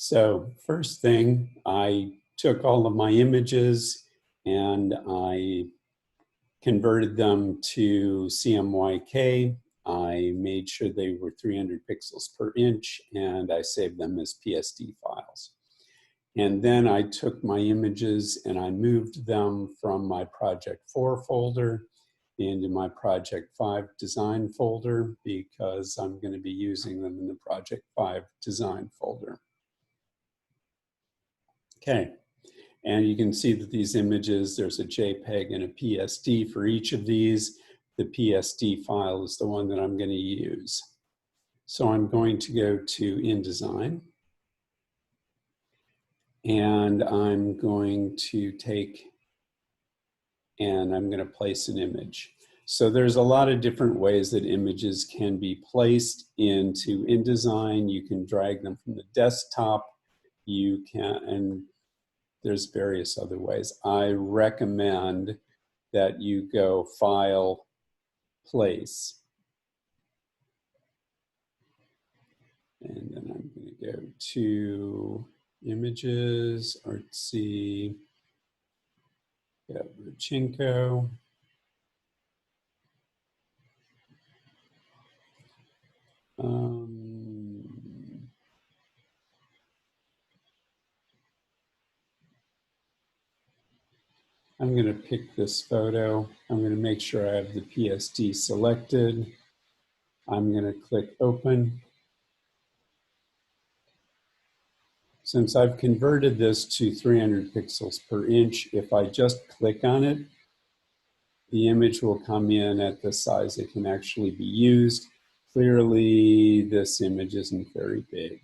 So first thing, I took all of my images and I converted them to CMYK. I made sure they were 300 pixels per inch and I saved them as PSD files. And then I took my images and I moved them from my Project 4 folder into my Project 5 design folder because I'm going to be using them in the Project 5 design folder. Okay, and you can see that these images, there's a JPEG and a PSD for each of these. The PSD file is the one that I'm going to use. So I'm going to go to InDesign, and I'm going to take, and I'm going to place an image. So there's a lot of different ways that images can be placed into InDesign. You can drag them from the desktop. You can, and there's various other ways. I recommend that you go File, Place. And then I'm going to go to Images, Artsy, Rodchenko. I'm going to pick this photo. I'm going to make sure I have the PSD selected. I'm going to click Open. Since I've converted this to 300 pixels per inch, if I just click on it, the image will come in at the size it can actually be used. Clearly, this image isn't very big,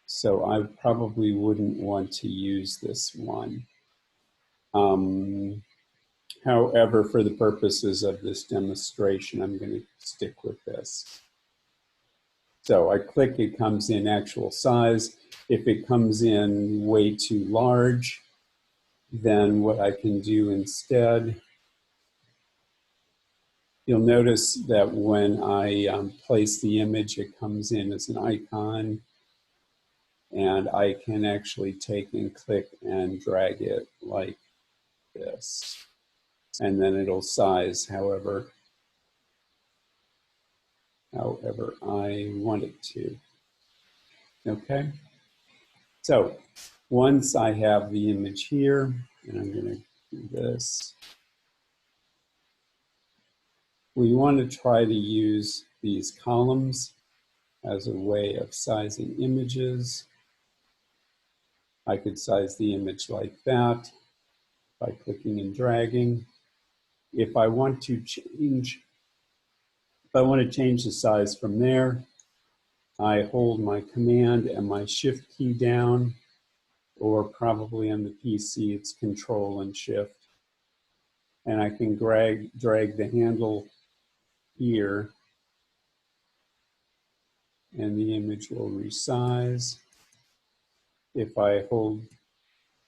so I probably wouldn't want to use this one. However, for the purposes of this demonstration, I'm going to stick with this. So I click, it comes in actual size. If it comes in way too large, then what I can do instead, you'll notice that when I place the image, it comes in as an icon, and I can actually take and click and drag it like this. And then it'll size however I want it to. Okay? So once I have the image here, and I'm going to do this, we want to try to use these columns as a way of sizing images. I could size the image like that by clicking and dragging. If I want to change the size from there, I hold my Command and my Shift key down, or probably on the PC it's Control and Shift. And I can drag the handle here, and the image will resize. If I hold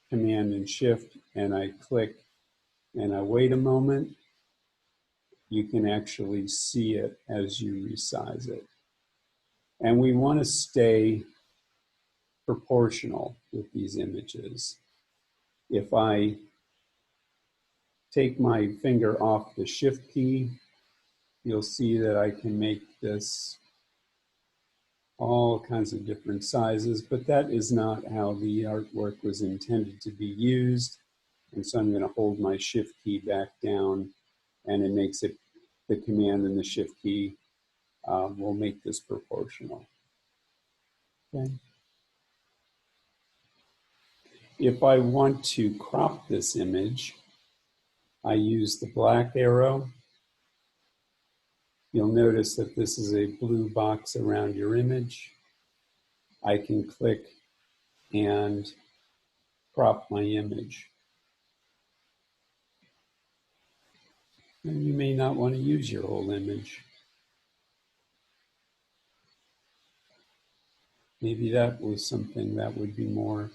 Command and Shift and I click and I wait a moment, you can actually see it as you resize it. And we want to stay proportional with these images. If I take my finger off the Shift key, you'll see that I can make this all kinds of different sizes, but that is not how the artwork was intended to be used. And so I'm going to hold my Shift key back down, and it makes it, the Command and the Shift key will make this proportional. Okay. If I want to crop this image, I use the black arrow. You'll notice that this is a blue box around your image. I can click and crop my image. And you may not want to use your whole image. Maybe that was something that would be more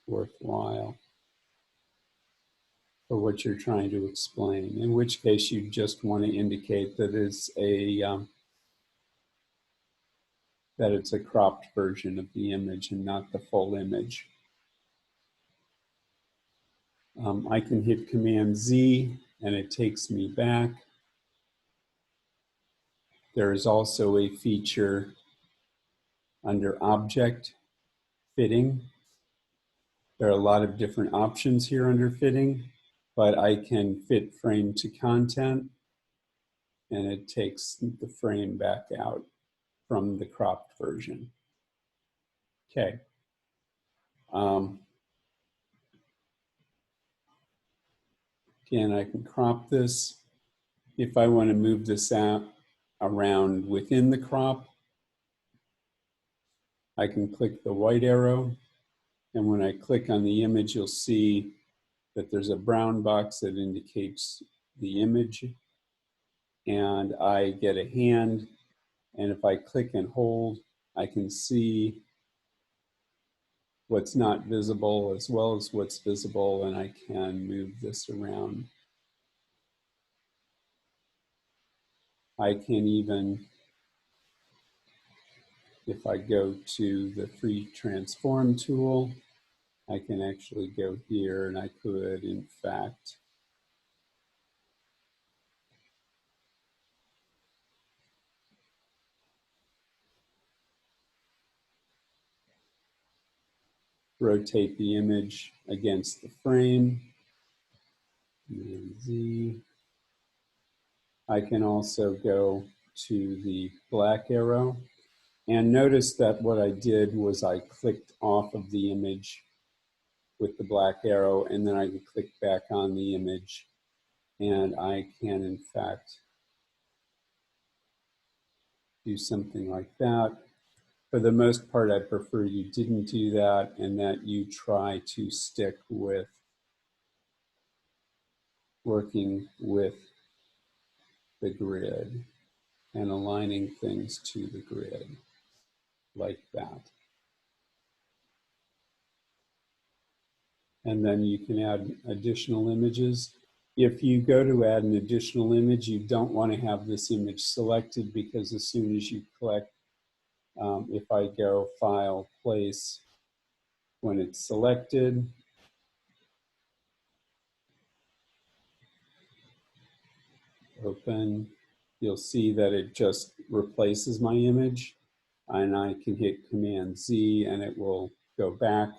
worthwhile for what you're trying to explain, in which case you just want to indicate that it's a that it's a cropped version of the image and not the full image. I can hit Command Z and it takes me back. There is also a feature under Object, Fitting. There are a lot of different options here under Fitting, but I can fit frame to content and it takes the frame back out from the cropped version. Okay. Again, I can crop this. If I want to move this out around within the crop, I can click the white arrow. And when I click on the image, you'll see that there's a brown box that indicates the image. And I get a hand. And if I click and hold, I can see what's not visible as well as what's visible. And I can move this around. I can even, if I go to the free transform tool, I can actually go here and I could, in fact, rotate the image against the frame. And Z. I can also go to the black arrow. And notice that what I did was I clicked off of the image with the black arrow, and then I can click back on the image. And I can, in fact, do something like that. For the most part, I prefer you didn't do that and that you try to stick with working with the grid and aligning things to the grid like that. And then you can add additional images. If you go to add an additional image, you don't want to have this image selected because as soon as you click, if I go File, Place, when it's selected, open, you'll see that it just replaces my image. And I can hit Command Z and it will go back.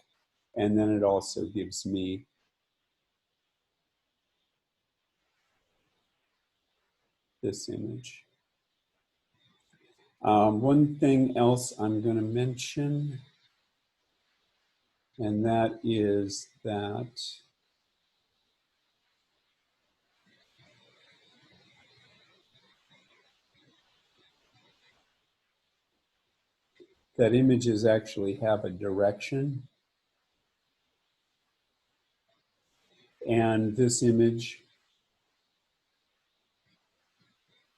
And then it also gives me this image. One thing else I'm going to mention, and that is that images actually have a direction. And this image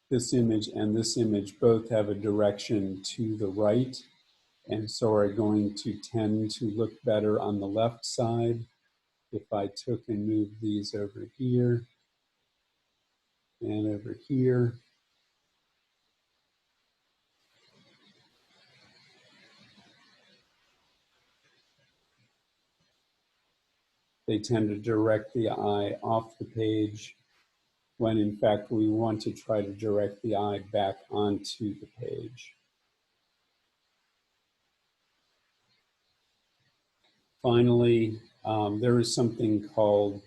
and this image both have a direction to the right, and so are going to tend to look better on the left side. If I took and moved these over here and over here, they tend to direct the eye off the page when in fact we want to try to direct the eye back onto the page. Finally, there is something called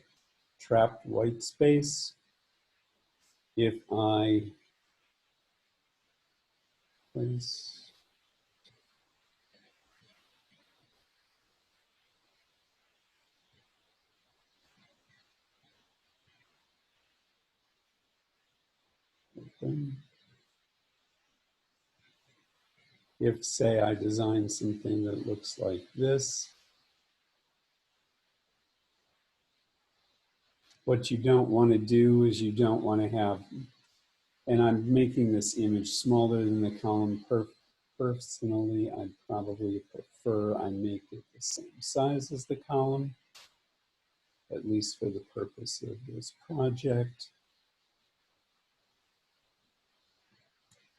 trapped white space. If I place, if say I design something that looks like this, what you don't want to do is you don't want to have, and I'm making this image smaller than the column. Personally, I'd probably prefer I make it the same size as the column, at least for the purpose of this project,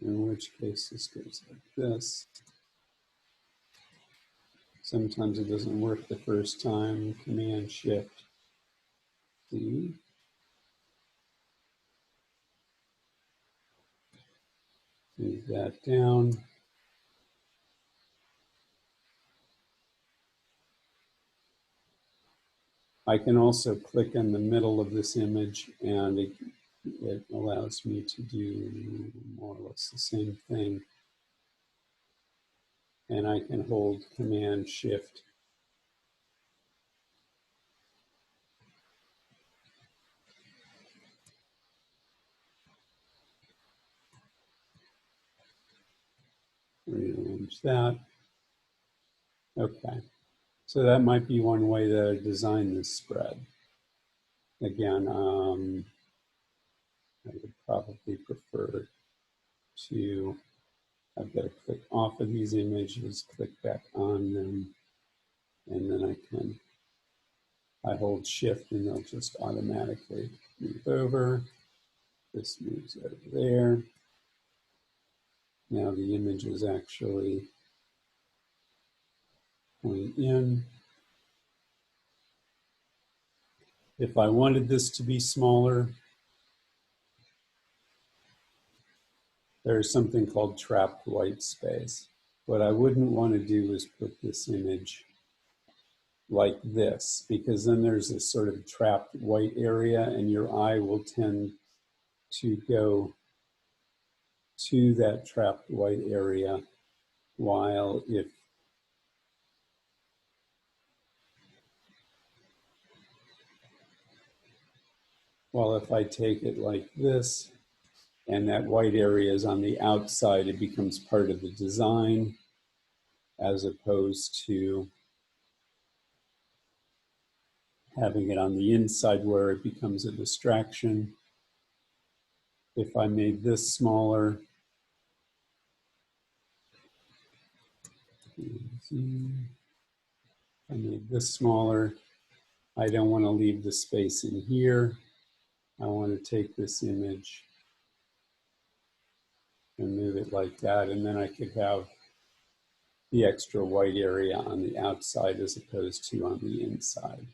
in which case this goes like this. Sometimes it doesn't work the first time. Command Shift D. Move that down. I can also click in the middle of this image and it allows me to do more or less the same thing. And I can hold Command Shift. Rearrange that. Okay. So that might be one way to design this spread. Again, I would probably prefer to, I've got to click off of these images, click back on them, and then I hold Shift and they'll just automatically move over. This moves over there. Now the image is actually going in. If I wanted this to be smaller, there's something called trapped white space. What I wouldn't want to do is put this image like this, because then there's this sort of trapped white area and your eye will tend to go to that trapped white area, while if I take it like this and that white area is on the outside, it becomes part of the design as opposed to having it on the inside where it becomes a distraction. If I made this smaller, I don't want to leave the space in here. I want to take this image and move it like that, and then I could have the extra white area on the outside as opposed to on the inside.